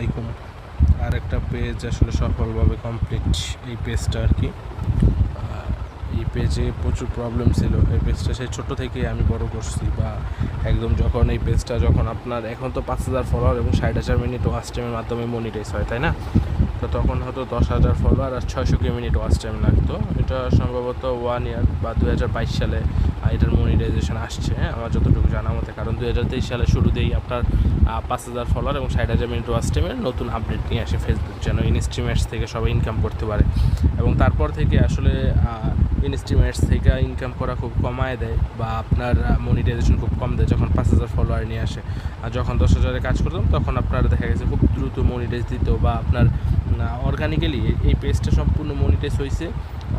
আলাইকুম। আর একটা পেজ আসলে সফলভাবে কমপ্লিট, এই পেজটা আর কি। এই পেজে প্রচুর প্রবলেম ছিল। এই পেজটা সেই ছোটো থেকেই আমি বড় করছি, বা একদম যখন এই পেজটা যখন আপনার এখন তো 5,000 ফলোয়ার এবং 60,000 মিনিট ওয়াচ টাইমের মাধ্যমে মনিটাইজ হয়, তাই না? তো তখন হয়তো 10,000 ফলোয়ার আর 600 মিনিট ওয়াচ টাইম লাগতো। এটা সম্ভবত 1 ইয়ার বা 2022 সালে এটার মনিটাইজেশন আসছে, আমার যতটুকু জানা মতে। কারণ 2023 সালে শুরুতেই আপনার 5,000 ফলোয়ার এবং 60,000 মিনিট ওয়াচ টাইমের নতুন আপডেট নিয়ে আসে ফেসবুক, যেন ইনস্ট্রিমেটস থেকে সবাই ইনকাম করতে পারে। এবং তারপর থেকে আসলে ইনস্ট্রিমেটস থেকে ইনকাম করা খুব কমায় দেয়, বা আপনার মনিটাইজেশন খুব কম দেয় যখন 5,000 ফলোয়ার নিয়ে আসে। আর যখন 10,000-এ কাজ করতাম তখন আপনার দেখা গেছে খুব দ্রুত মনিটাইজ দিত, বা আপনার অর্গানিক্যালি এই পেজটা সম্পূর্ণ মনিটাইজ হয়েছে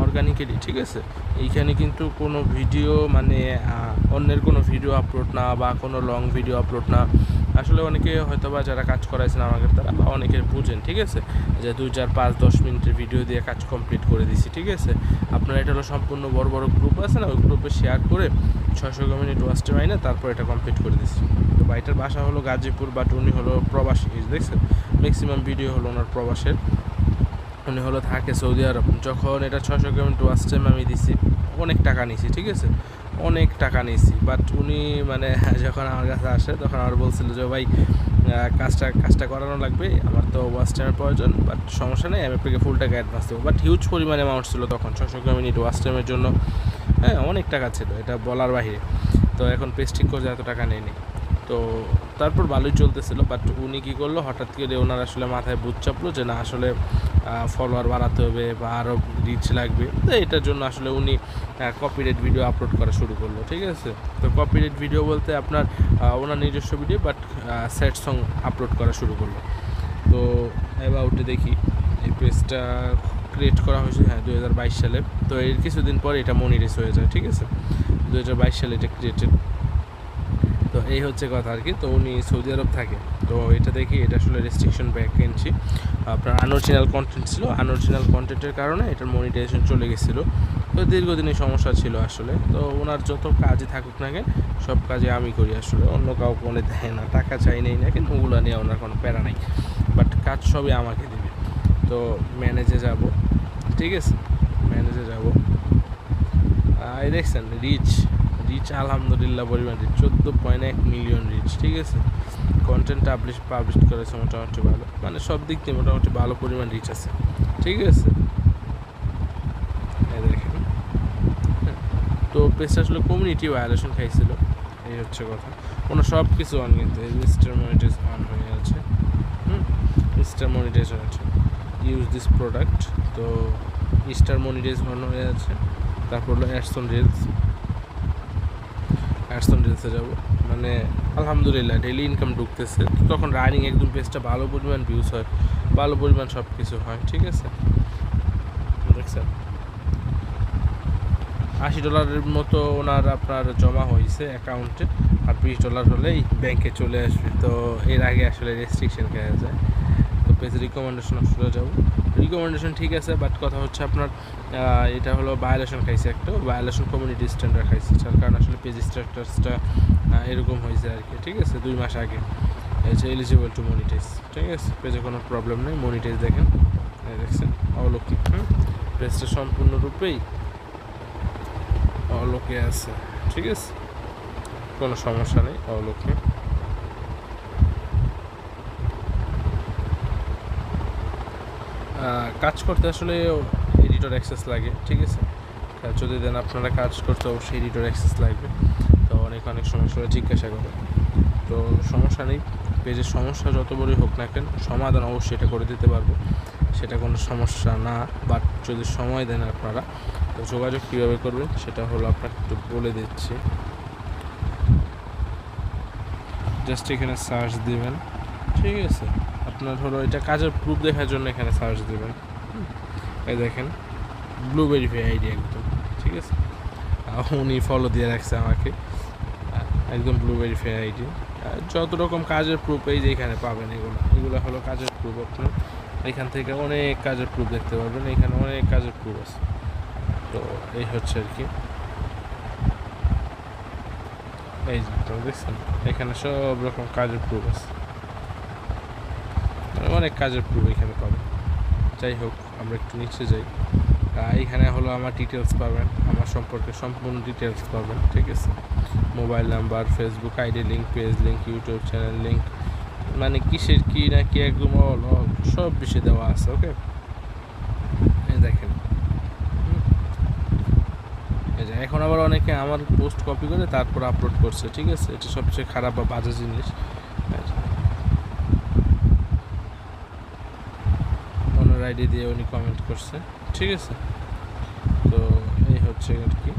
অর্গানিক্যালি, ঠিক আছে? এইখানে কিন্তু কোনো ভিডিও মানে অন্যের কোনো ভিডিও আপলোড না, বা কোনো লং ভিডিও আপলোড না। আসলে অনেকে হয়তো বা যারা কাজ করাইছেন আমাকে তারা, বা অনেকে বুঝেন, ঠিক আছে, যে 2, 4, 5, 10 মিনিটের ভিডিও দিয়ে কাজ কমপ্লিট করে দিছি, ঠিক আছে? আপনার এটা হলো সম্পূর্ণ বড় বড় গ্রুপ আছে না, ওই গ্রুপে শেয়ার করে 600 মিনিট ওয়াচ টাইম আইনা তারপর এটা কমপ্লিট করে দিছি। তো ভাইটার বাসা হলো গাজীপুর, বাট উনি হলো প্রবাসী, দেখছেন? ম্যাক্সিমাম ভিডিও হলো ওনার প্রবাসের। উনি হলো থাকে সৌদি আরব। যখন এটা 600 মিনিট ওয়াচ টাইম আমি দিছি, অনেক টাকা নিয়েছি, ঠিক আছে, অনেক টাকা নিয়েছি। বাট উনি মানে যখন আমার কাছে আসে তখন আমার বলছিল যে ভাই কাজটা করানো লাগবে, আমার তো ওয়াচ টাইমের প্রয়োজন, বাট সমস্যা নেই, আমি আপনাকে ফুল টাকা অ্যাডভান্স দেবো। বাট হিউজ পরিমাণে অ্যামাউন্ট ছিল তখন 600 মিনিট ওয়াচ টাইমের জন্য। হ্যাঁ, অনেক টাকা ছিল, এটা বলার বাহিরে। তো এখন পেজ ঠিক করে এত টাকা নেয়নি। তো তারপর ভালোই চলতেছিল। বাট উনি কী করলো, হঠাৎ করে ওনার আসলে মাথায় বুঝ চাপলো যে না, আসলে ফলোয়ার বাড়াতে হবে বা আরও রিচ লাগবে। তো এটার জন্য আসলে উনি কপিরাইট ভিডিও আপলোড করা শুরু করলো, ঠিক আছে? তো কপিরাইট ভিডিও বলতে আপনার ওনার নিজস্ব video, but sad song upload করা শুরু করলো। তো অ্যাবাউটে দেখি, এই পেজটা ক্রিয়েট করা হয়েছে 2022 সালে। তো এর কিছুদিন পরে এটা মনিটাইজ হয়ে যায়, ঠিক আছে? 2022 সালে এটা ক্রিয়েটেড। তো এই হচ্ছে কথা আর কি। তো উনি সৌদি আরব থাকে। তো এটা দেখি, এটা আসলে রেস্ট্রিকশন ব্যাক এনেছি। আপনার আনঅরিজিনাল কন্টেন্ট ছিল, আনঅরিজিনাল কন্টেন্টের কারণে এটার মনিটাইজেশন চলে গেছিলো। তো দীর্ঘদিনের সমস্যা ছিল আসলে। তো ওনার যত কাজই থাকুক না কেন, সব কাজে আমি করি আসলে, অন্য কাউকে মনে দেয় না, টাকা চাই নেই না কেন, ওগুলো নিয়ে ওনার কোনো প্যারা নাই। বাট কাজ সবই আমাকে দেবে। তো ম্যানেজে যাব, ঠিক আছে, ম্যানেজে যাব। এই দেখছেন রিচ আলহামদুলিল্লাহ পরিমাণ রিচ, 14.1 মিলিয়ন রিচ, ঠিক আছে? কন্টেন্ট পাবলিশ করেছে মোটামুটি ভালো, মানে সব দিক দিয়ে মোটামুটি ভালো পরিমাণ রিচ আছে, ঠিক আছে? দেখেন, তো পেজটা আসলে কমিউনিটি ভায়োলেশন খাইছিল, এই হচ্ছে কথা। কোনো সব কিছু অন, কিন্তু এই স্টার মনিটাইজ অন হয়ে আছে। স্টার মনিটাইজ হয়েছে, ইউজ দিস প্রোডাক্ট। তো স্টার মনিটাইজ অন হয়ে আছে। তারপর হলো অ্যাডসন রিলসে যাব। মানে আলহামদুলিল্লাহ ডেইলি ইনকাম ঢুকতেছে। তখন রানিং একদম পেজটা ভালো পরিমাণ ভিউজ হয়, ভালো পরিমাণ সব কিছু হয়, ঠিক আছে? দেখছেন $80 মতো ওনার আপনার জমা হয়েছে অ্যাকাউন্টে, আর $20 হলেই ব্যাংকে চলে আসবে। তো এর আগে আসলে রেস্ট্রিকশন খেয়ে যায়। তো পেজ রিকমেন্ডেশন আসলে যাব, রিকমেন্ডেশন ঠিক আছে, বাট কথা হচ্ছে আপনার এটা হলো ভায়োলেশন খাইছে, একটা ভায়োলেশন কমিউনিটি স্ট্যান্ডার্ড খাইছে, যার কারণে আসলে পেজ স্ট্রাকচারসটা এরকম হয়েছে আর কি, ঠিক আছে? 2 মাস আগে হচ্ছে এলিজিবল টু মনিটাইজ, ঠিক আছে? পেজে কোনো প্রবলেম নেই, মনিটাইজ দেখেন, দেখছেন অলৌকিক। পেজটা সম্পূর্ণরূপেই অলৌকিক আছে, ঠিক আছে, কোনো সমস্যা নেই, অলৌকিক। কাজ করতে আসলে এডিটর অ্যাক্সেস লাগে, ঠিক আছে? যদি দেন আপনারা কাজ করতে অবশ্যই এডিটর অ্যাক্সেস লাগবে। তো অনেক সমস্যা জিজ্ঞাসা করে, তো সমস্যা নেই, পেজের সমস্যা যত বড়ই হোক না কেন সমাধান অবশ্যই এটা করে দিতে পারবো, সেটা কোনো সমস্যা না। বাট যদি সময় দেন আপনারা, তো যোগাযোগ কীভাবে করবেন সেটা হলো আপনাকে একটু বলে দিচ্ছি। জাস্ট এখানে সার্চ দিবেন, ঠিক আছে? আপনার হলো এটা কাজের প্রুফ দেখার জন্য এখানে সার্চ দেবেন। এই দেখেন ব্লু ভেরিফাই আইডি একদম, ঠিক আছে? উনি ফলো দিয়ে রাখছে আমাকে, একদম ব্লু ভেরিফাই আইডি। যত রকম কাজের প্রুফ এই যে এখানে পাবেন, এগুলো হলো কাজের প্রুফ। আপনার এখান থেকে অনেক কাজের প্রুফ দেখতে পারবেন, এখানে অনেক কাজের প্রুফ আছে। তো এই হচ্ছে আর কি, এই যে দেখছেন এখানে সব রকম কাজের প্রুফ আছে। অনেক কাজের প্রুফ এখানে পাবেন। যাই হোক, আমরা একটু নিচে যাই। এইখানে হলো আমার ডিটেলস পাবেন, আমার সম্পর্কে সম্পূর্ণ ডিটেলস পাবেন, ঠিক আছে? Mobile number, Facebook ID link, page link, YouTube channel link, মানে কিসের কি না কি একদম অল সব বিষয় দেওয়া আছে। ওকে, এই দেখেন। এই যে এখন আবার অনেকে আমার পোস্ট কপি করে তারপর আপলোড করছে, ঠিক আছে? এটা সবচেয়ে খারাপ বা বাজে জিনিস। ওনার আইডি দিয়ে উনি কমেন্ট করছে, ঠিক আছে? তো এই হচ্ছে আর কি।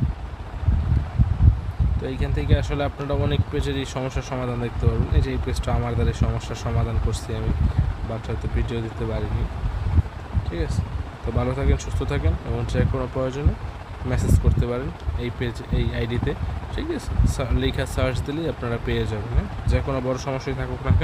তো এইখান থেকে আসলে আপনারা অনেক পেজের এই সমস্যার সমাধান দেখতে পারবেন। এই যে এই পেজটা আমার দ্বারা এই সমস্যার সমাধান করছি আমি, বাট হয়তো ভিডিও দিতে পারিনি, ঠিক আছে? তো ভালো থাকেন, সুস্থ থাকেন, এবং যে কোনো প্রয়োজনে মেসেজ করতে পারেন এই পেজ, এই আইডিতে, ঠিক আছে? লেখা সার্চ দিলেই আপনারা পেয়ে যাবেন। হ্যাঁ, যে কোনো বড় সমস্যায় থাকুক না কেন